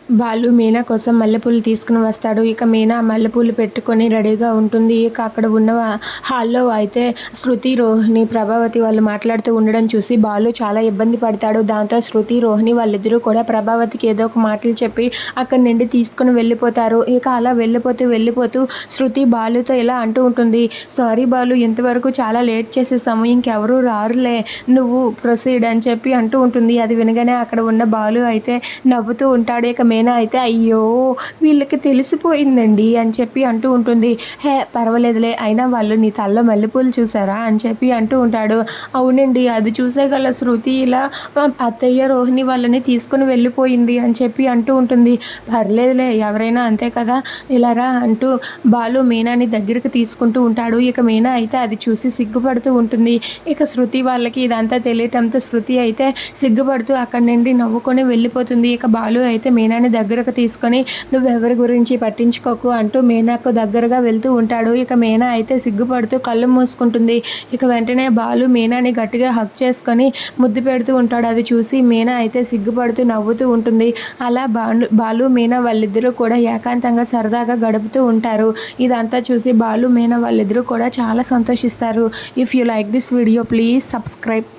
బాలు మీనా కోసం మల్లెపూలు తీసుకుని వస్తాడు. ఇక మీనా మల్లెపూలు పెట్టుకొని రెడీగా ఉంటుంది. ఇక అక్కడ ఉన్న హాల్లో అయితే శృతి, రోహిణి, ప్రభావతి వాళ్ళు మాట్లాడుతూ ఉండడం చూసి బాలు చాలా ఇబ్బంది పడతాడు. దాంతో శృతి, రోహిణి వాళ్ళిద్దరూ కూడా ప్రభావతికి ఏదో ఒక మాటలు చెప్పి అక్కడి నుండి తీసుకుని వెళ్ళిపోతారు. ఇక అలా వెళ్ళిపోతూ శృతి బాలుతో ఇలా అంటూ ఉంటుంది, సారీ బాలు, ఇంతవరకు చాలా లేట్ చేసేసాము, ఇంకెవరూ రారులే, నువ్వు ప్రొసీడ్ అని చెప్పి అంటూ ఉంటుంది. అది వినగానే అక్కడ ఉన్న బాలు అయితే నవ్వుతూ ఉంటాడు. ఇక మీనా అయితే అయ్యో వీళ్ళకి తెలిసిపోయిందండి అని చెప్పి అంటూ ఉంటుంది. హే పర్వాలేదులే, అయినా వాళ్ళు నీ తల్లో మల్లెపూలు చూసారా అని చెప్పి అంటూ ఉంటాడు. అవునండి, అది చూసే గల శృతి ఇలా అత్తయ్య రోహిణి వాళ్ళని తీసుకుని వెళ్ళిపోయింది అని చెప్పి అంటూ ఉంటుంది. పర్లేదులే, ఎవరైనా అంతే కదా, ఇలారా అంటూ బాలు మీనాని దగ్గరికి తీసుకుంటూ ఉంటాడు. ఇక మీనా అయితే అది చూసి సిగ్గుపడుతూ ఉంటుంది. ఇక శృతి వాళ్ళకి ఇదంతా తెలియటంతో శృతి అయితే సిగ్గుపడుతూ అక్కడి నుండి నవ్వుకొని వెళ్ళిపోతుంది. ఇక బాలు అయితే మీనాని దగ్గరకు తీసుకొని నువ్వెవరి గురించి పట్టించుకోకు అంటూ మీనాకు దగ్గరగా వెళ్తూ ఉంటాడు. ఇక మీనా అయితే సిగ్గుపడుతూ కళ్ళు మూసుకుంటుంది. ఇక వెంటనే బాలు మీనాని గట్టిగా హగ్ చేసుకొని ముద్దు పెడుతూ ఉంటాడు. అది చూసి మీనా అయితే సిగ్గుపడుతూ నవ్వుతూ ఉంటుంది. అలా బాలు మీనా వాళ్ళిద్దరూ కూడా ఏకాంతంగా సరదాగా గడుపుతూ ఉంటారు. ఇదంతా చూసి బాలు మీనా వాళ్ళిద్దరూ కూడా చాలా సంతోషిస్తారు. If you like this video please subscribe.